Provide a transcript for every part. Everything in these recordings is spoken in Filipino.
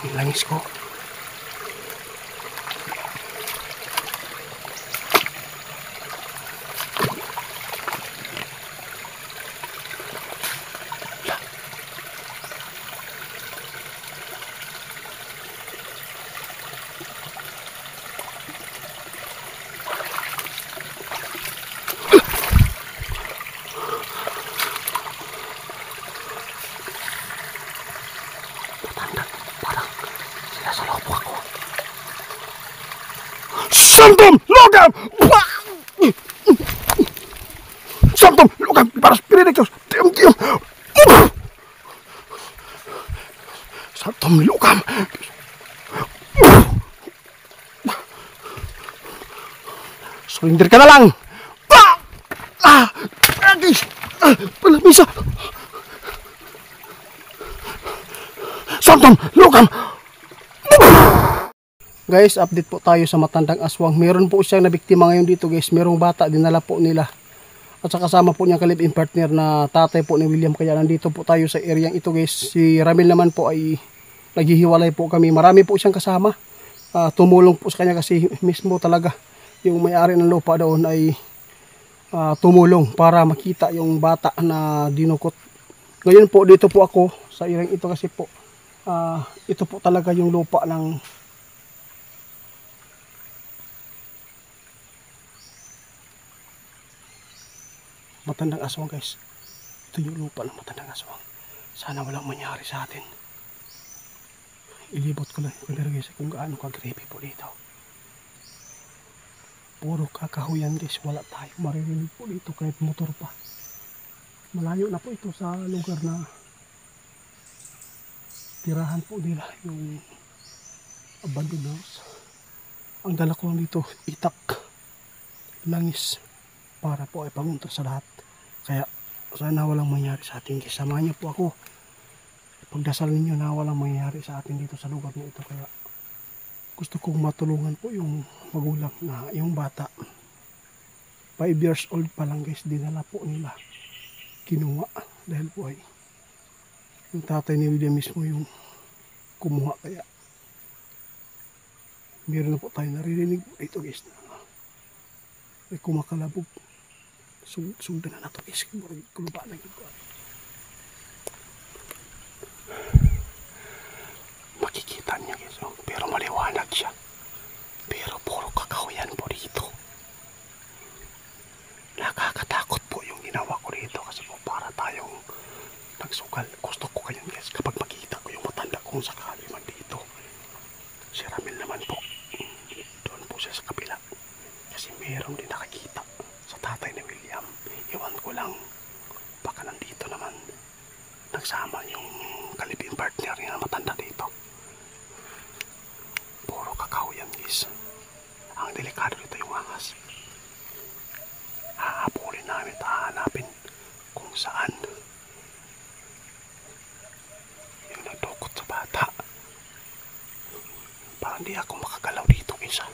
Yung langis ko. Santom! Logam! Santom! Logam! Para spiritus! Tium! Santom! Logam! Surrender ka na lang! Palamisa! Santom! Logam! Guys, update po tayo sa matandang aswang. Meron po siyang nabiktima ngayon dito guys. Merong bata, dinala po nila. At sa kasama po niyang kalib-in partner na tatay po ni William. Kaya nandito po tayo sa area ito guys. Si Ramil naman po ay naghihiwalay po kami. Marami po siyang kasama. Tumulong po sa kanya kasi mismo talaga yung may-ari ng lupa doon ay tumulong para makita yung bata na dinukot. Ngayon po dito po ako sa area ito kasi po ito po talaga yung lupa ng matandang aswang guys. Ito yung lupa ng matandang aswang. Sana walang mangyari sa atin. Ilibot ko lang yung camera guys kung gaano ka-creepy po dito. Puro kakahuyan guys. Wala tayo maririnig po dito kahit motor pa. Malayo na po ito sa lugar na tirahan po nila yung abandoned house. Ang dala ko dito itak, langis para po ay pangunta sa lahat. Kaya sana walang mangyari sa atin. Samahan niyo po ako. Pagdasal ninyo na walang mangyari sa atin dito sa lugar na ito. Kaya gusto kong matulungan po yung magulang na yung bata. 5 years old pa lang guys. Dinala po nila. Kinuha. Dahil po ay yung tatay ni William mismo yung kumuha. Kaya meron na po tayo naririnig ito guys na may kumakalabog. Sundan na nato guys. Kuluba na yun. Makikita niya guys. Pero maliwanag siya. Pero puro kakahuyan po dito. Nakakatakot po yung ginawa ko dito. Kasi po para tayong nagsukal. Gusto ko ganyan guys. Kapag makita ko yung matanda kung sakali man dito. Si Ramil naman po. Doon po siya sa kabila. Kasi meron din nakakita sa tatay ni William. Iwan ko lang. Baka nandito naman. Nagsama yung kalibing partner niya na matanda dito. Puro kakahuyan guys. Ang delikado dito yung ahas. Hahabulin namin at hahanapin kung saan yung nagdukot sa bata. Parang di ako makagalaw dito guys.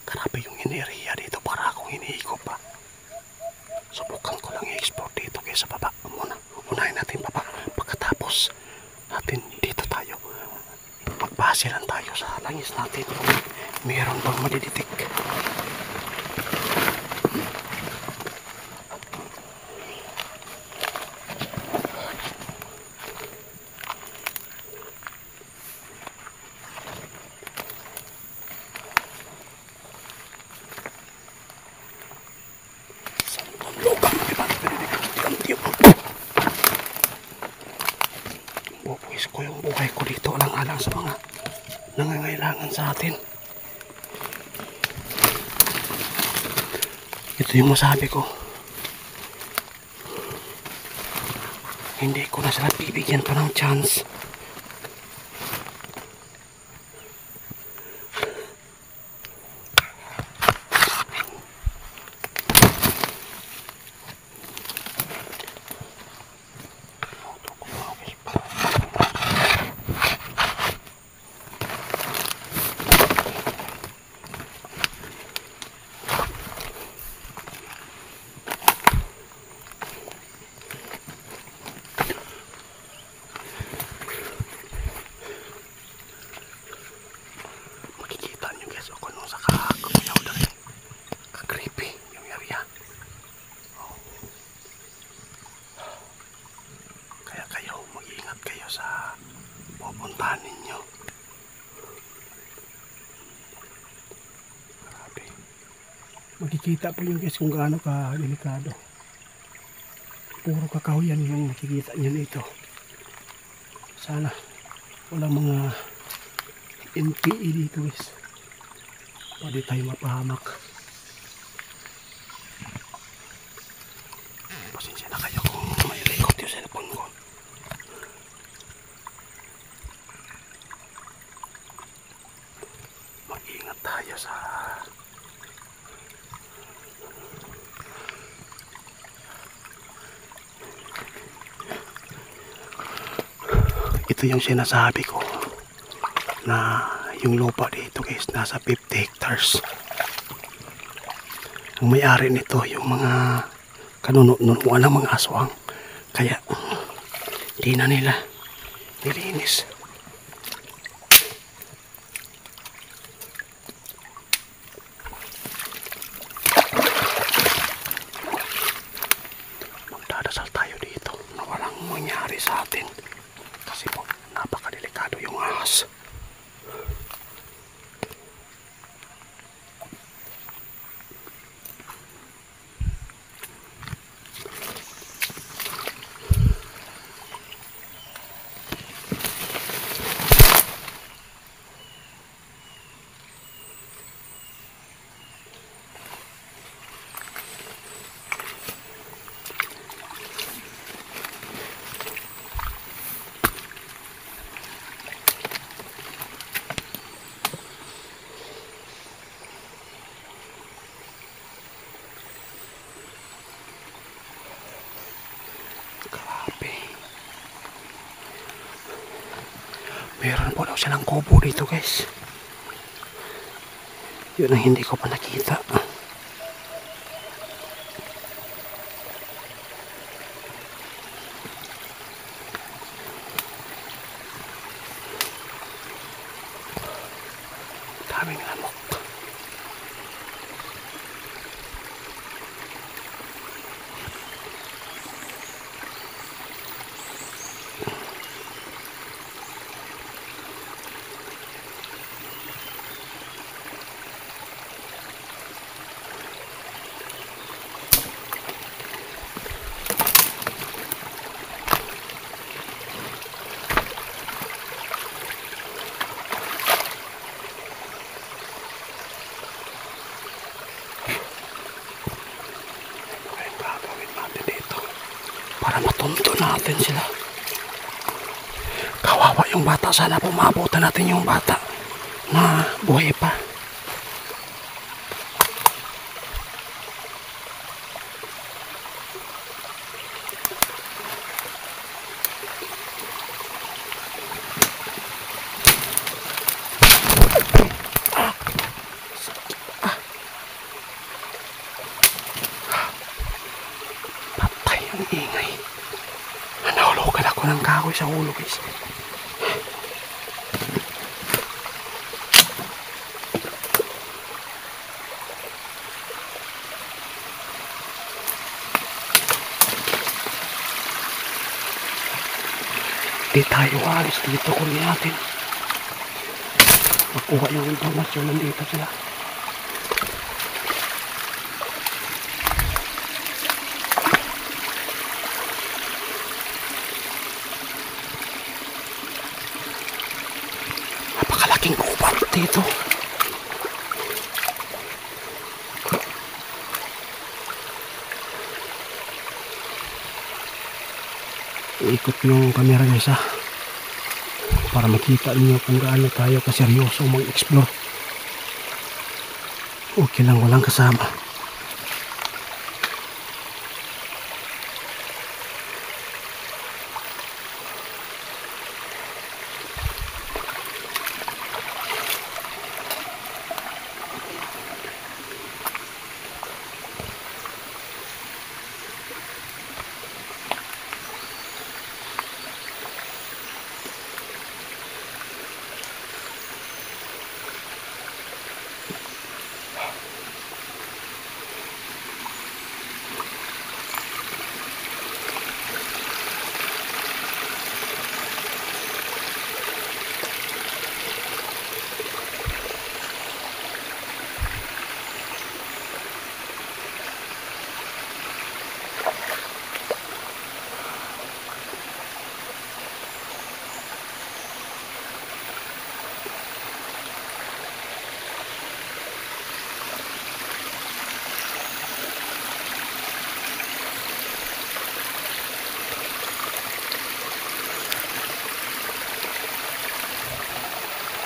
Grabe yung ineriya dito para akong hinihigop pa. Subukan ko lang i-explore dito guys sa baba muna. Unahin natin baba. Pagkatapos natin dito tayo. Magbase lang tayo sa langis natin. Meron bang madiditik? Bubuhis ko yung buhay ko dito alang-alang sa mga nangangailangan sa atin. Ito yung masabi ko. Hindi ko na sila bibigyan pa ng chance. sa pupuntahan ninyo. Grabe. Makikita po yung guys kung gaano ka delikado. Puro kakahuyan yung makikita nyo nito. Sana walang mga NPE dito guys. Pwede tayo mapahamak. Pasensya na kayo kung may record yung cellphone ko. Mag-ingat tayo sa ito yung sinasabi ko na yung lupa dito guys nasa 50 hectares. Ang may-ari nito yung mga kanununuan ng mga aswang, kaya hindi na nila nilinis. Magdadasal tayo dito na walang mangyari sa atin kasi po napakadelikado yung ahas. Meron po daw silang kubo dito guys. Yun ang hindi ko pa nakita. Daming lamok. Para matunto natin sila. Kawawa yung bata. Sana pumabutan natin yung bata na buhay pa. Patay ang ingay. Nahulugan ako ng kahoy sa ulo guys. Di tayo alis dito kung natin makuha yung informasyon. Nandito sila. Napakalaking gubat dito. Iikot yung camera guys para makita niyo kung gaano tayo kaseryoso mag-explore. Okay lang walang kasama.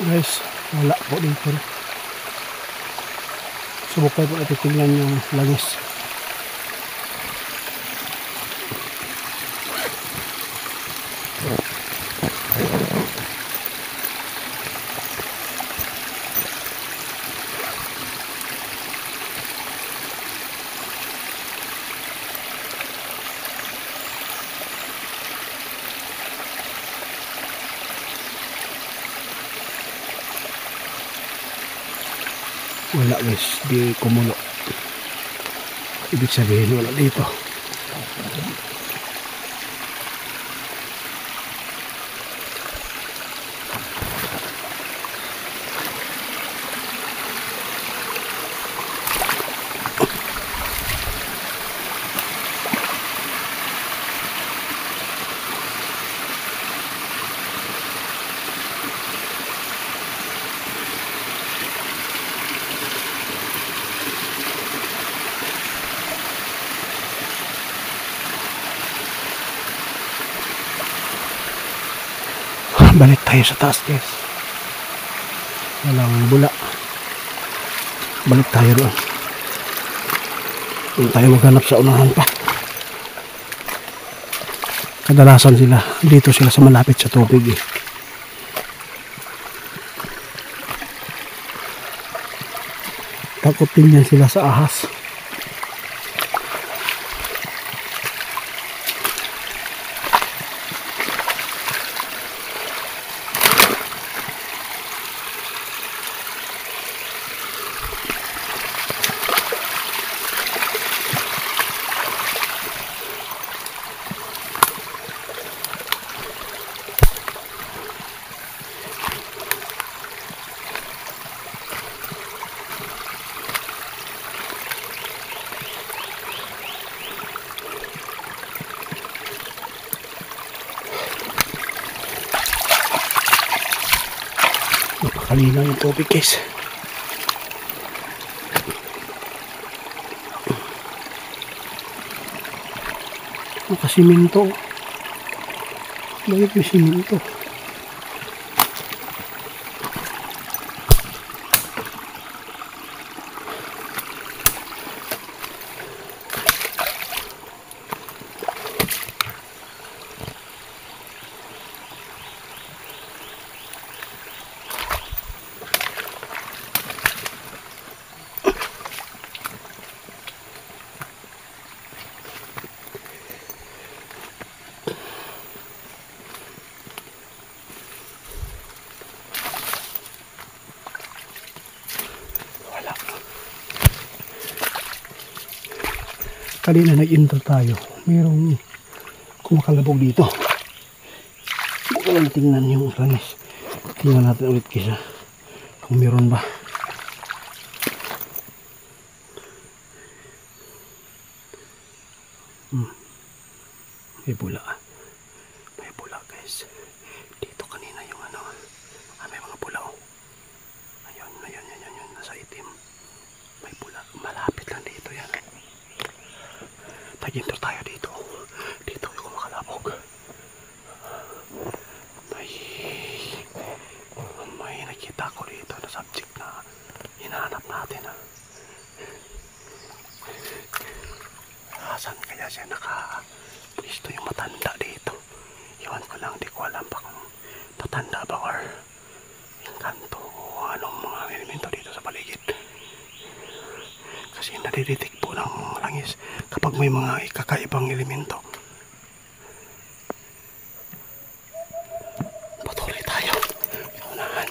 Guys, wala po dito. Subukay po natin tingnan yung langis. Wala guys, di kumulo. Ibig sabihin wala dito. Balik tayo sa taas guys. Walang bula. Balik tayo doon. Doon tayo maghanap sa unahan pa. Kadalasan sila dito sila sa malapit sa tubig eh. Takot din yan sila sa ahas. Napakalinaw yung tubig guys. Nakasiminto. Bakit may siminto? Kanina nag-intro tayo. Mayroong kumakalabog dito. Hindi ko lang tingnan yung langis. Tingnan natin ulit kisa kung meron ba. May bula. May bula guys. Dito kanina yung ano. May mga bula oh. Ayun. Nasa itim. May bula. Malapit lang dito yan. Nag-intro tayo dito. Dito yung kumakalabog. May nakita ko dito na subject na hinahanap natin. Saan kaya siya naka-pwesto yung matanda dito? Iwan ko lang, di ko alam pa kung matanda ba or yung kanto o anong mga elemento dito sa paligid. Kasi nadidetect po ng langis kapag may mga kakaibang elemento. Patuloy tayo. Unahan.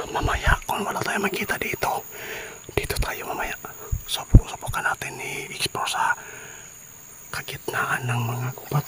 Mamaya kung wala tayong makita dito, dito tayo mamaya. Subukan natin i-explore sa kagitnaan ng mga gubat.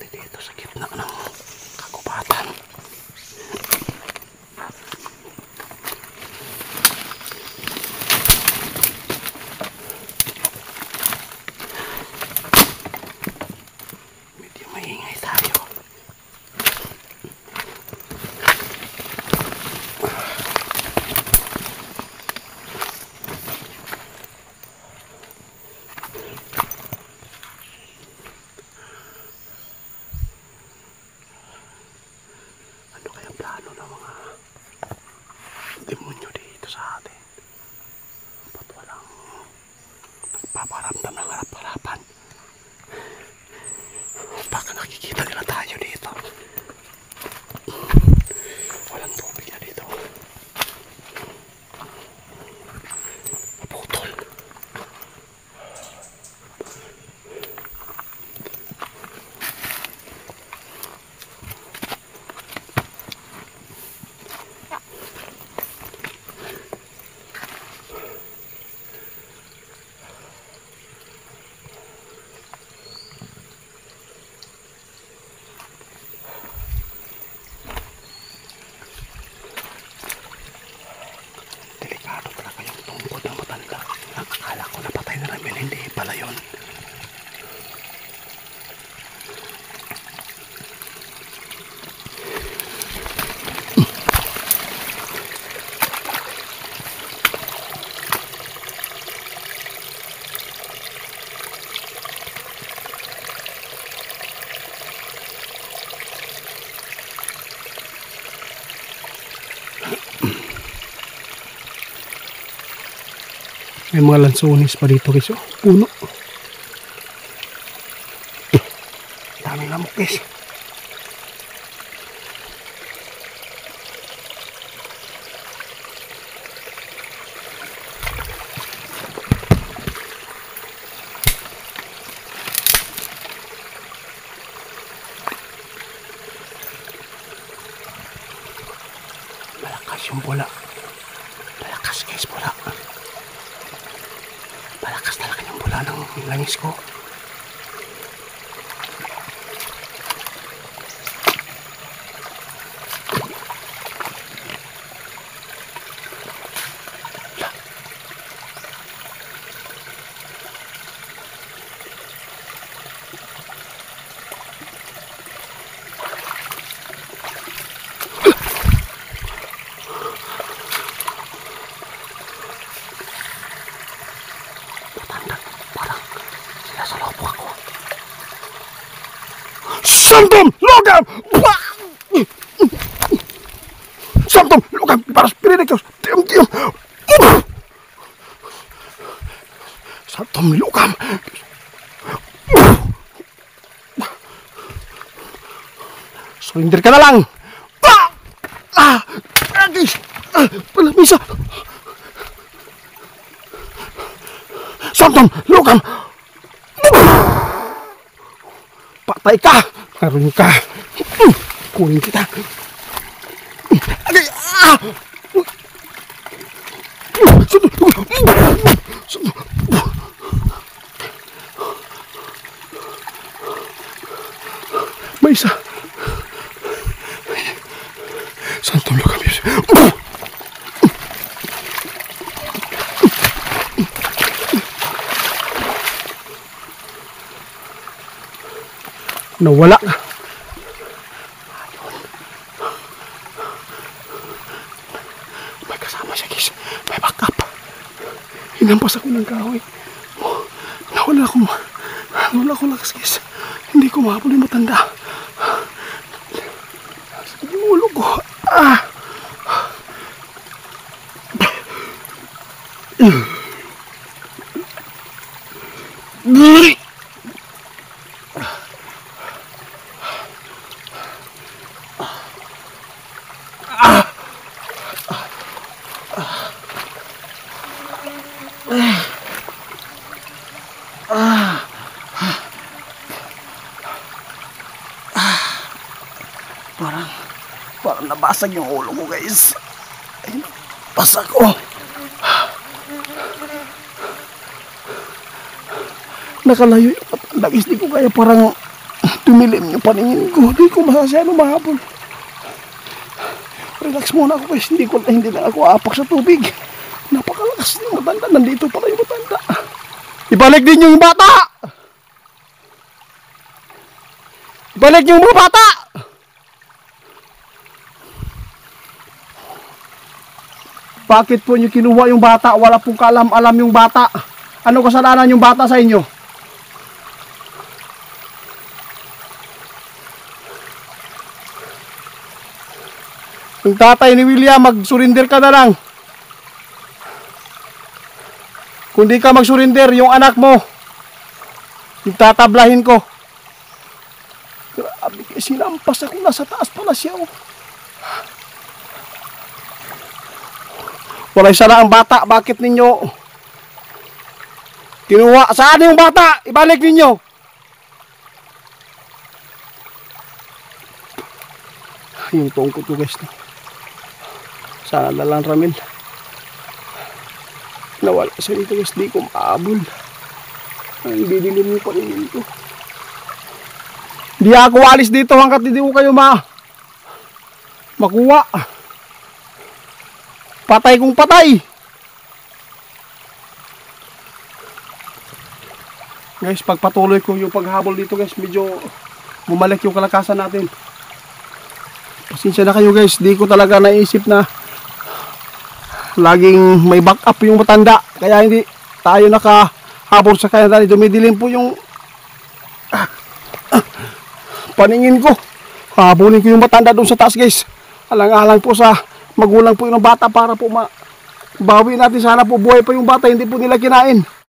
natin dito sa gitna ng kagubatan. Medyo maingay tayo. Ano kaya plano ng mga demonyo dito sa atin? Ba't walang nagpaparamdam ng harap-harapan? Baka nakikita nila tayo dito. Walang tubig na dito. Naputol. Delikado talaga yung tungkod ng matanda. Akala ko napatay na namin, hindi pala yun. May mga lansones pa dito guys, oh. Puno. Daming lamok guys. Malakas yung bola. Malakas guys, bola. Malakas talaga yung bola ng langis ko. Santom! Logam! Santom! Logam! Para Espiritus! Diam! Santom! Logam! Surrender ka na lang! Palamisa! Santom! Logam! Patay ka! Karoon ka! Kunin kita! Agay! May isa! Santom Logam! Nawala. May kasama siya guys. May backup. Hinampas ako ng kahoy. Nawala ako lakas guys. Hindi ko mahabol yung matanda. Yung ulo ko. Parang nabasag yung ulo ko guys. Ay, basag ko. Nakalayo yung matanda guys. Di ko kaya parang Tumilim yung paningin ko. Hindi ko masasayang umahabol. Relax muna ako guys. Hindi na ako aapak sa tubig. Napakalakas ng matanda. Nandito pala yung matanda. Ibalik din yung bata! Ibalik yung mga bata! Bakit po nyo kinuha yung bata? Wala pong kaalam-alam yung bata. Ano kasalanan yung bata sa inyo? Yung tatay ni William, mag-surrender ka na lang. Kung di ka mag-surrender, yung anak mo, yung tatablahin ko. Grabe, sinampas ako, nasa taas pala siya. Oh. Wala isa na ang bata, bakit ninyo kinuha? Saan yung bata? Ibalik ninyo. Yung tungkot ko guys. Sana na lang Ramil. Nawala sa dito guys, di ko maabol. Ang didilim yung paningin ko. Di ako alis dito hanggat hindi ko kayo makuha. Patay kong patay. Guys, pagpatuloy ko yung paghabol dito guys, medyo bumalik yung kalakasan natin. Pasensya na kayo guys, di ko talaga naisip na laging may backup yung matanda. Kaya hindi tayo nakahabol sa kanya dahil dumidilim po yung paningin ko. Habulin ko yung matanda doon sa taas guys. Alang-alang po sa magulang po yung bata para po mabawi natin. Sana po buhay pa yung bata, hindi po nila kinain.